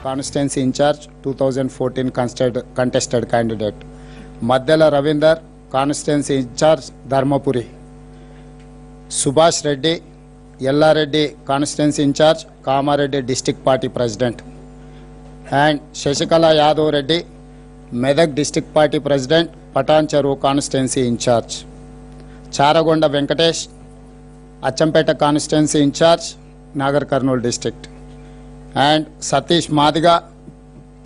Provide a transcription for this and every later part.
Constituency incharge 2014 contested candidate. Maddela Ravinder constituency incharge Dharmapuri. Subhash Reddy Yellareddy constituency incharge Kamareddy district party president. And Sasikala Yadav Reddy Medak district party president, Patancheru constituency incharge. Charagonda Venkatesh Achampet constituency incharge, Nagar Kurnool district. And Satish Madiga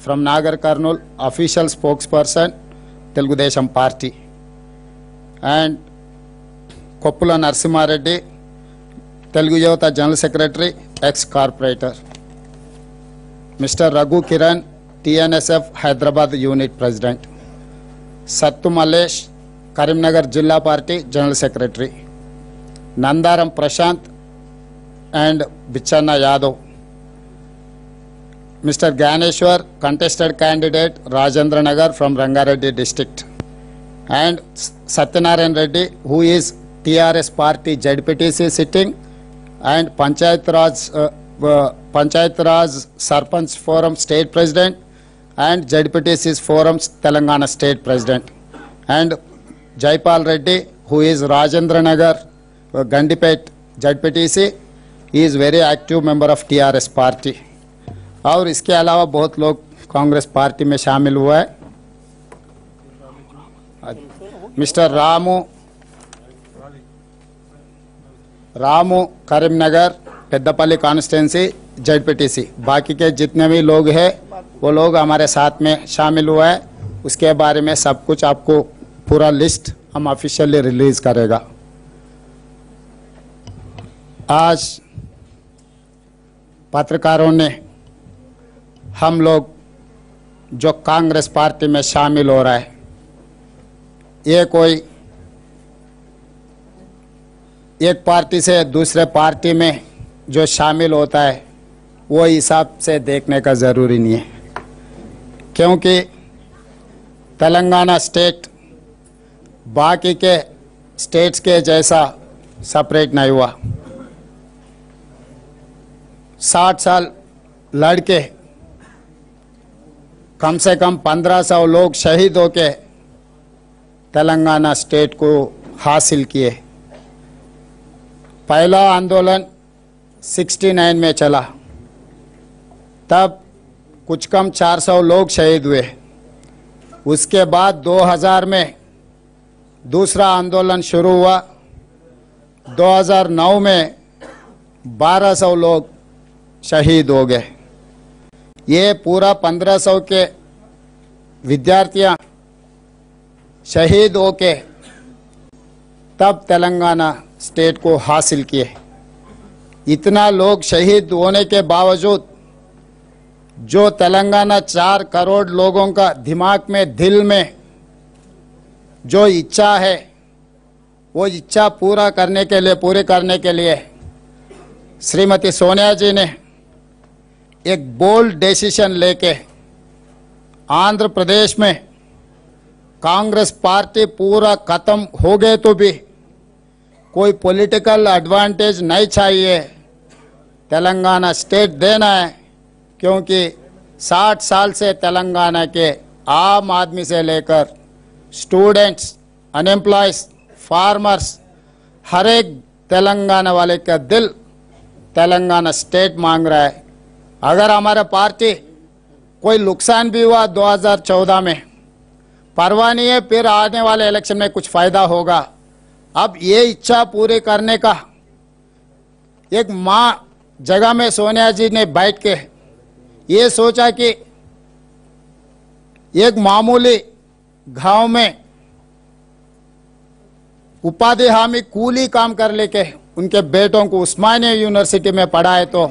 from Nagar Kurnool, official spokesperson Telugu Desam party. And Koppula Narasimha Reddy Telugu Yuvatha general secretary, ex corporator. Mister Raghu Kiran TNSF Hyderabad unit president. Sattu Mallesh Karimnagar జిల్లా party general secretary. Nandaram Prashanth and Bichanna Yadav. Mister Gnaneshwar contested candidate Rajendra Nagar from Rangareddy district. And Satyanarayana Reddy who is TRS party ZPTC sitting and Panchayat Raj Sarpanch forum state president and ZPTC forums Telangana state president. And Jaipal Reddy who is Rajendra Nagar Gandipet ZPTC, he is very active member of TRS party. और इसके अलावा बहुत लोग Congress party में शामिल हुआ है. Mister Ramu Karimnagar Peddapalli constituency ZPTC. बाकी के जितने भी लोग हैं वो लोग हमारे साथ में शामिल हुआ है. उसके बारे में सब कुछ आपको पूरा लिस्ट हम ऑफिशियली रिलीज करेगा. आज पत्रकारों ने हम लोग जो कांग्रेस पार्टी में शामिल हो रहा है, ये कोई एक पार्टी से दूसरे पार्टी में जो शामिल होता है वो हिसाब से देखने का ज़रूरी नहीं है, क्योंकि तेलंगाना स्टेट बाकी के स्टेट्स के जैसा सेपरेट नहीं हुआ. 60 साल लड़के कम से कम 1500 लोग शहीद होके तेलंगाना स्टेट को हासिल किए. पहला आंदोलन 69 में चला, तब कुछ कम 400 लोग शहीद हुए. उसके बाद 2000 में दूसरा आंदोलन शुरू हुआ. 2009 में 1200 लोग शहीद हो गए. ये पूरा 1500 के विद्यार्थियां शहीद होके तब तेलंगाना स्टेट को हासिल किए. इतना लोग शहीद होने के बावजूद जो तेलंगाना 4 करोड़ लोगों का दिमाग में, दिल में जो इच्छा है, वो इच्छा पूरी करने के लिए श्रीमती सोनिया जी ने एक बोल्ड डिसीजन लेके आंध्र प्रदेश में कांग्रेस पार्टी पूरा खत्म हो गए तो भी कोई पॉलिटिकल एडवांटेज नहीं चाहिए, तेलंगाना स्टेट देना है. क्योंकि 60 साल से तेलंगाना के आम आदमी से लेकर स्टूडेंट्स, अनएम्प्लॉयज, फार्मर्स, हर एक तेलंगाना वाले का दिल तेलंगाना स्टेट मांग रहा है. अगर हमारा पार्टी कोई नुकसान भी हुआ 2014 में, परवाह नहीं है, फिर आने वाले इलेक्शन में कुछ फ़ायदा होगा. अब ये इच्छा पूरी करने का एक माँ जगह में सोनिया जी ने बैठ के ये सोचा कि एक मामूली गांव में उपाधि हामी कूली काम कर लेके उनके बेटों को उस्मानिया यूनिवर्सिटी में पढ़ाए तो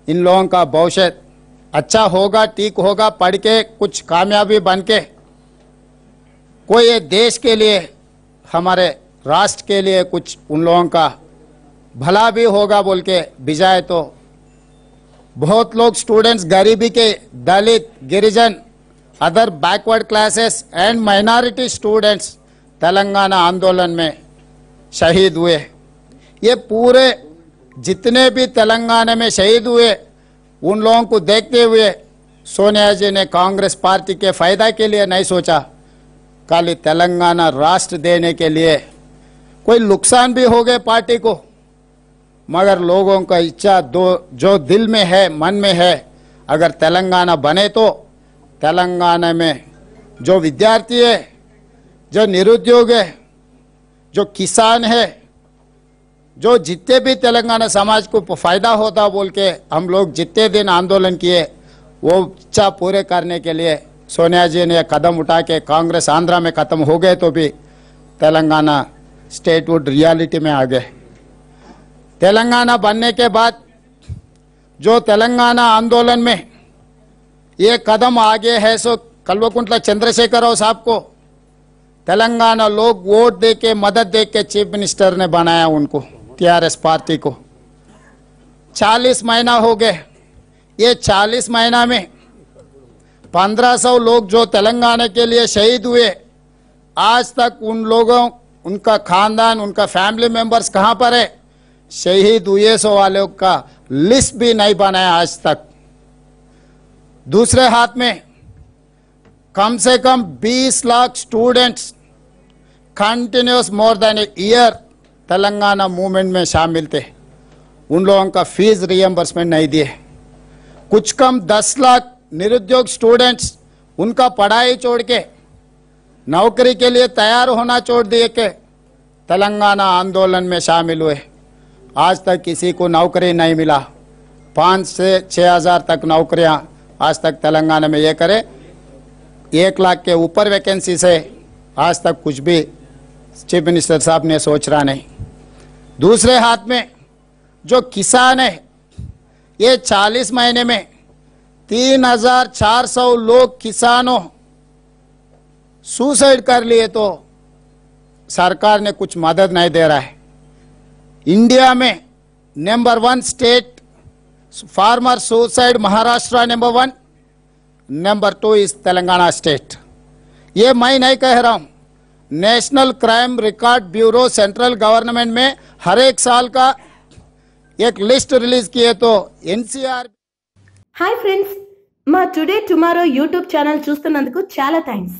इन लोगों का भविष्य अच्छा होगा, ठीक होगा. पढ़ के कुछ कामयाबी बन के कोई ये देश के लिए, हमारे राष्ट्र के लिए कुछ उन लोगों का भला भी होगा बोल के भिजाए. तो बहुत लोग स्टूडेंट्स, गरीबी के Dalit, Girijan, other backward classes and minority students Telangana आंदोलन में शहीद हुए. ये पूरे जितने भी तेलंगाना में शहीद हुए उन लोगों को देखते हुए सोनिया जी ने कांग्रेस पार्टी के फायदा के लिए नहीं सोचा, खाली तेलंगाना राष्ट्र देने के लिए। कोई नुकसान भी हो गए पार्टी को, मगर लोगों का इच्छा जो दिल में है, मन में है, अगर तेलंगाना बने तो तेलंगाना में जो विद्यार्थी है, जो निरुद्योग है, जो किसान है, जो जितने भी तेलंगाना समाज को फायदा होता बोल के हम लोग जितने दिन आंदोलन किए, वो इच्छा पूरे करने के लिए सोनिया जी ने कदम उठा के कांग्रेस आंध्रा में खत्म हो गए तो भी तेलंगाना स्टेटहुड रियलिटी में आ गए। तेलंगाना बनने के बाद जो तेलंगाना आंदोलन में ये कदम आगे है, सो कल्वकुंट्ला चंद्रशेखर राव साहब को तेलंगाना लोग वोट दे के, मदद दे के चीफ मिनिस्टर ने बनाया उनको, टीआरएस पार्टी को। 40 महीना हो गए। ये 40 महीना में 1500 लोग जो तेलंगाना के लिए शहीद हुए, आज तक उन लोगों, उनका खानदान, उनका फैमिली मेंबर्स कहाँ पर है, शहीद हुए सो वालों का लिस्ट भी नहीं बनाया आज तक। दूसरे हाथ में कम से कम 20 lakh students continuous more than a year Telangana movement में शामिल थे, उन लोगों का फीस रियम्बर्समेंट नहीं दिए। कुछ कम 10 लाख निरुद्योग स्टूडेंट्स उनका पढ़ाई छोड़ के नौकरी के लिए तैयार होना छोड़ दिए के तेलंगाना आंदोलन में शामिल हुए। आज तक किसी को नौकरी नहीं मिला। 5 से 6 हज़ार तक नौकरियां आज तक तेलंगाना में ये करे। 1 लाख के ऊपर वैकेंसी से आज तक कुछ भी चीफ मिनिस्टर साहब ने सोच रहा नहीं। दूसरे हाथ में जो किसान है, ये 40 महीने में 3400 लोग किसानों सुसाइड कर लिए तो सरकार ने कुछ मदद नहीं दे रहा है। इंडिया में number 1 state farmer suicide Maharashtra number 1, number 2 is Telangana state. ये मैं नहीं कह रहा हूं, national crime record bureau central government में हर एक साल का एक लिस्ट रिलीज किए तो एनसीआर। హాయ్ ఫ్రెండ్స్, మా టుడే టుమారో యూట్యూబ్ ఛానల్ చూస్తున్నందుకు చాలా థ్యాంక్స్.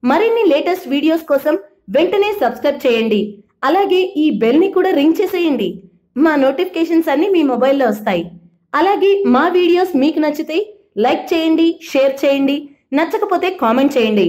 మరిన్ని లేటెస్ట్ వీడియోస్ కోసం వెంటనే సబ్స్క్రైబ్ చేయండి. అలాగే ఈ బెల్ ని కూడా రింగ్ చేసేయండి. మా నోటిఫికేషన్స్ అన్ని మీ మొబైల్లో వస్తాయి. అలాగే మా వీడియోస్ మీకు నచ్చితే లైక్ చేయండి, షేర్ చేయండి, నచ్చకపోతే కామెంట్ చేయండి.